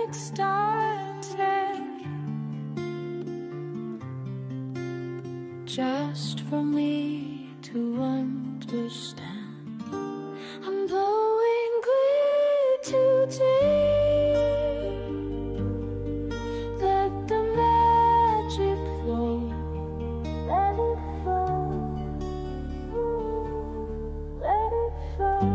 magic started, just for me to understand. I'm blowing clear too deep. Let the magic flow. Let it flow. Let it flow.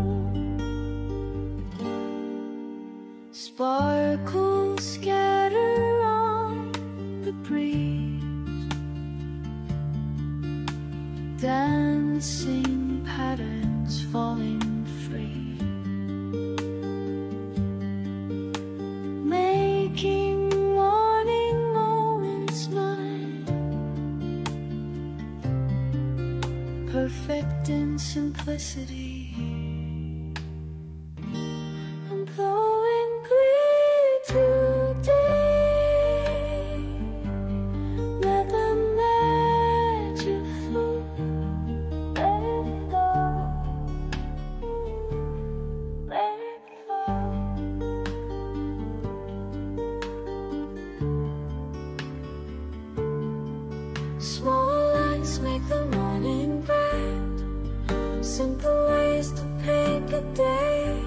Sparkles scatter on the breeze, dancing patterns falling free, making morning moments mine, perfect in simplicity. I'm blowing clear today. Let the magic flow. Let it flow. Let it flow. Small lights make the morning bright. Simple ways to paint the day.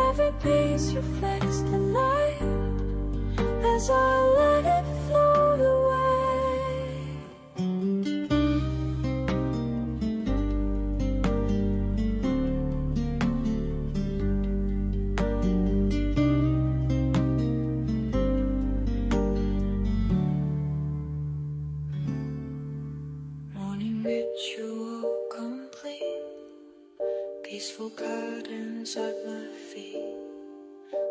Every piece reflects the light as I let it float away. Morning ritual complete. Peaceful gardens at my feet.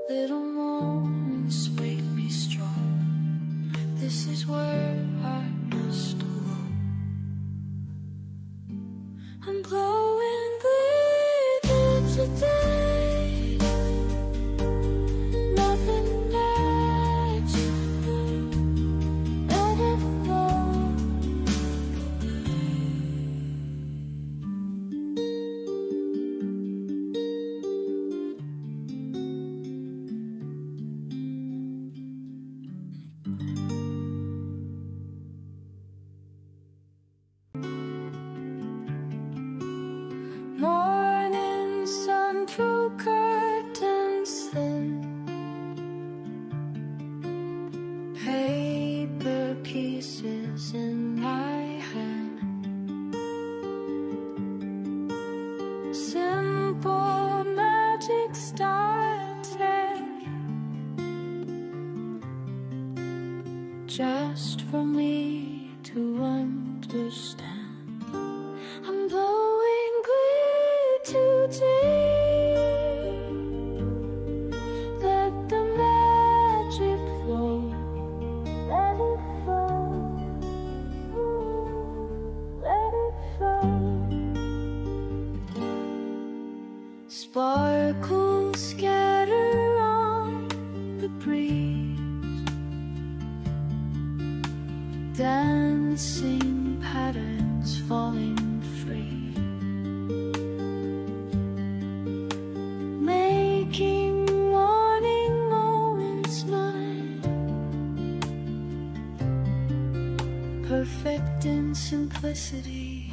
Little moments make me strong. This is where I must belong. I'm glowing glitter today. Nothing magic flow. Let it flow. Morning sun through curtains thin, paper pieces in my hand. Simple magic started, just for me to understand. I'm blowing clear too deep. Let the magic flow. Let it flow. Let it flow. Sparkles scatter on the breeze, dancing patterns falling free, making morning moments mine, perfect in simplicity.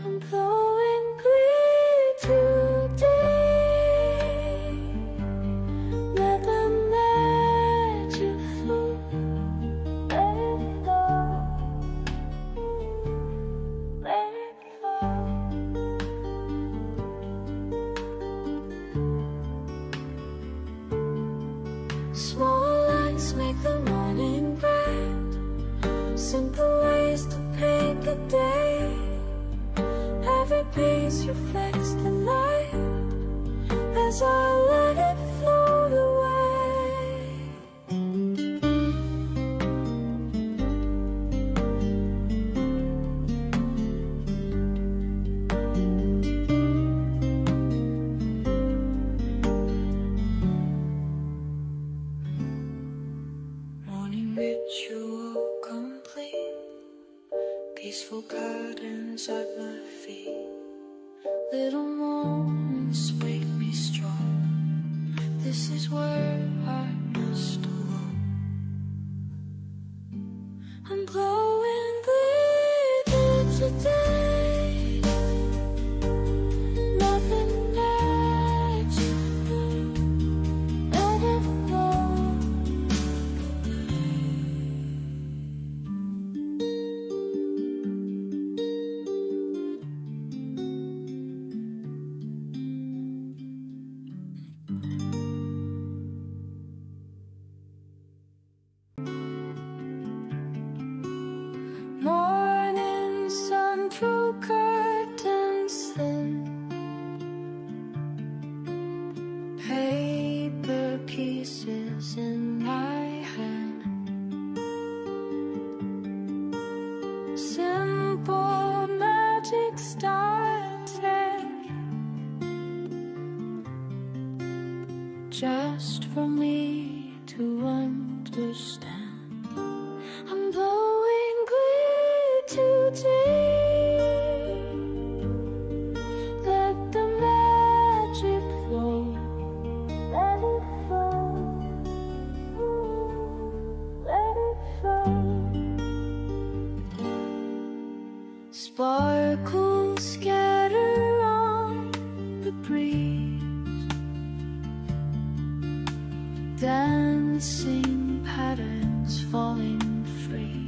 I'm blowing clear today. Let the magic flow. Let it flow. Let it flow. Small lights make the morning bright. Simple ways to paint the day. Every piece reflects the light as I let it float away. Morning ritual complete. Peaceful gardens at my feet. Little moments make me strong. This is where I must walk. I'm glowing glitter today. Nothing magical. Let it flow. Morning sun through curtains thin. Paper pieces in my hand. Simple magic started just for me to understand. I'm blowing today. Let the magic flow. Let it flow. Let it flow. Sparkles scatter on the breeze. Dancing patterns falling free.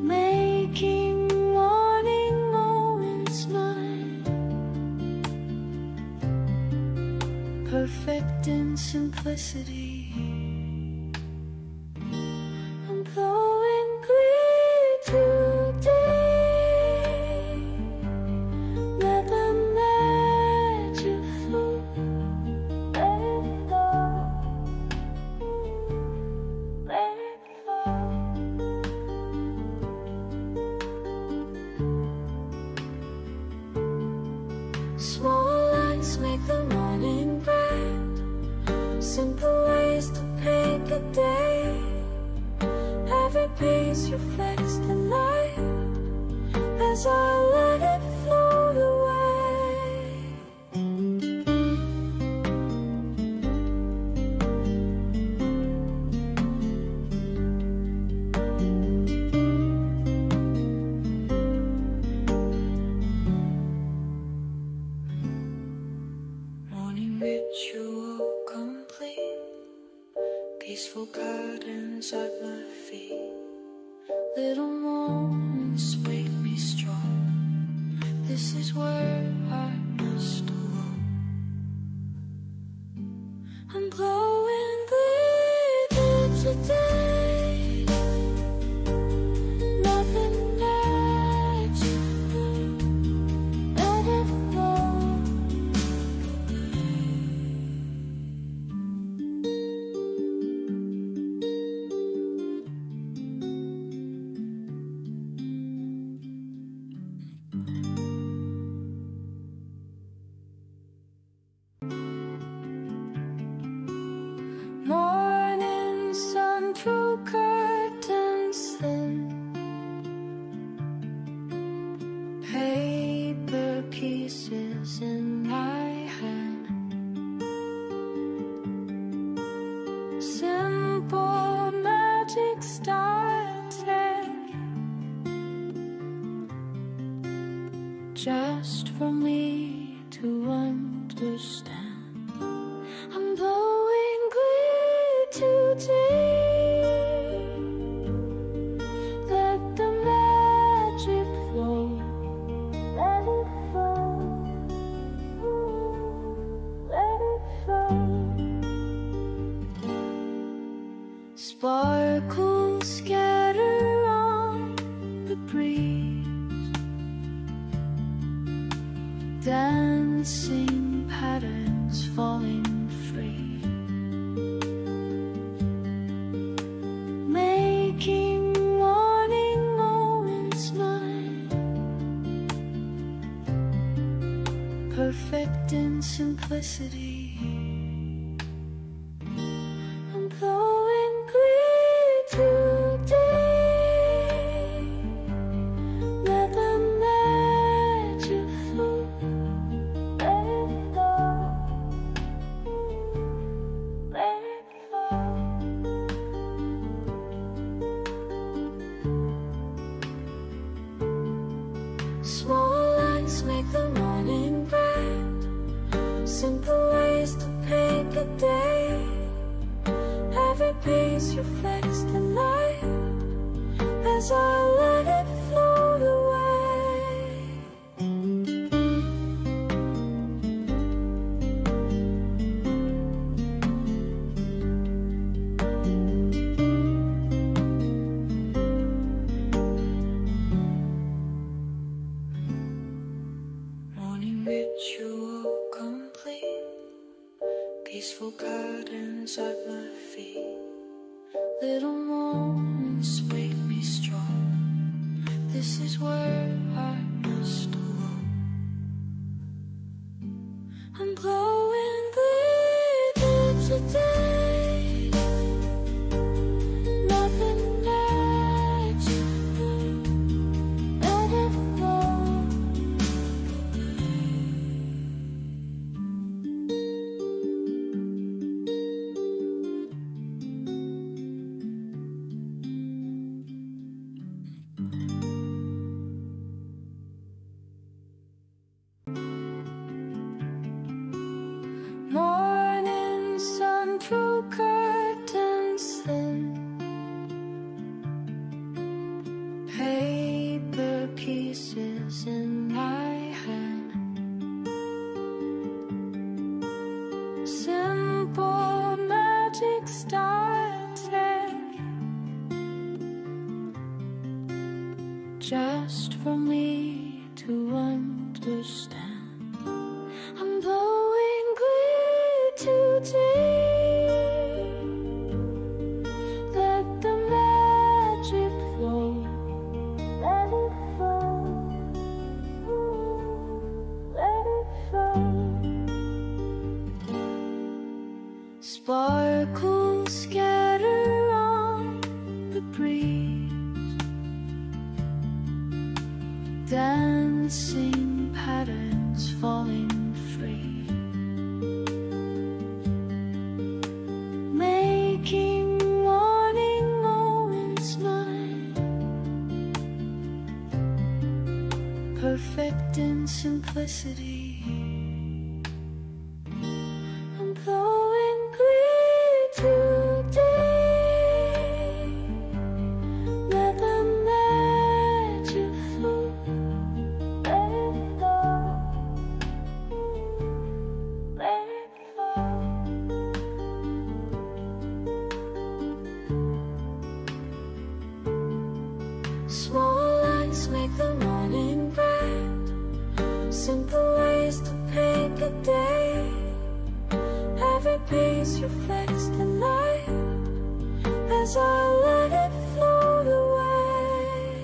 Making morning moments mine. Perfect in simplicity. I'm glowing glitter today. Let the magic flow. Let it flow. Let it flow. Small lights make the morning bright. Simple ways to paint the day. Every piece reflects the light as I let it float away. Morning ritual complete. Peaceful gardens at my feet. Little moments make me strong. This is where I must walk. I'm glowing glitter today. Nothing magical. Let it flow. Morning sun through curtains thin. Paper pieces in my hand. Simple magic started just for me to understand. I'm blowing glitter today. Let the magic flow. Let it flow. Let it flow. Sparkles scatter on the breeze. Dancing patterns falling free. Making morning moments mine. Perfect in simplicity. I'm glowing glitter today. Let the magic flow. Let it go. Simple ways to paint the day. Every piece reflects the light as I let it float away. Morning ritual complete. Peaceful gardens at my feet. Little moments make me strong. This is where I must belong. I'm glowing glitter today. Nothing magical. Let it flow. Morning sun through curtains thin. Paper pieces in my hand. Simple magic started just for me to understand. I'm blowing too deep. Let the magic flow. Let it flow. Let it flow. Sparkles scatter on the breeze. Dancing patterns falling free. Making morning moments mine. Perfect in simplicity. I'm blowing glitter today. Let the magic flow. Let it flow. Let it flow. Small lights make the morning bright. Simple ways to paint the day. Every piece reflects the light as I let it float away.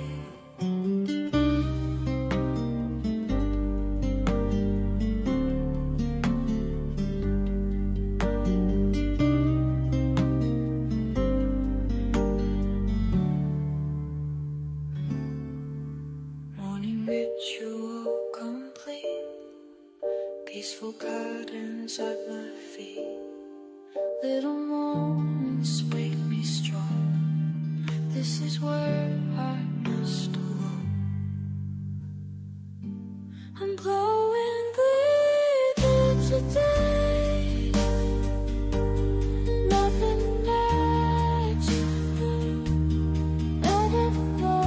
Morning ritual complete. Peaceful gardens at my feet. Little moments make me strong. This is where I must belong. I'm glowing glitter today. Nothing magical. Let it flow.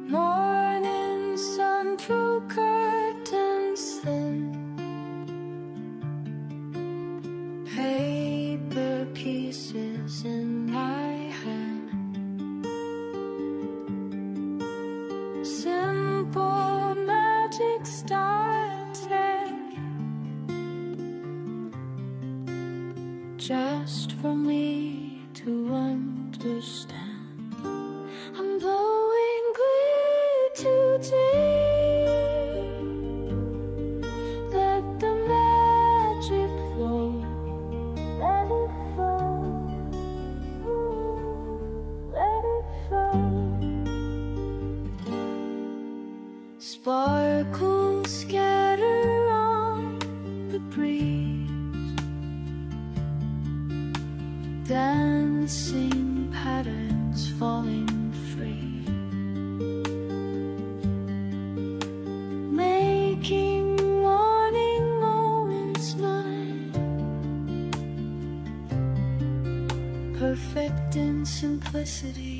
Morning sun through curtains thin. Paper pieces in my hand. Simple magic started just for me to understand. I'm blowing glitter deep. Let the magic flow. Let it flow. Let it flow. Sparkles scatter on the breeze, dancing patterns falling free, making morning moments mine, perfect in simplicity.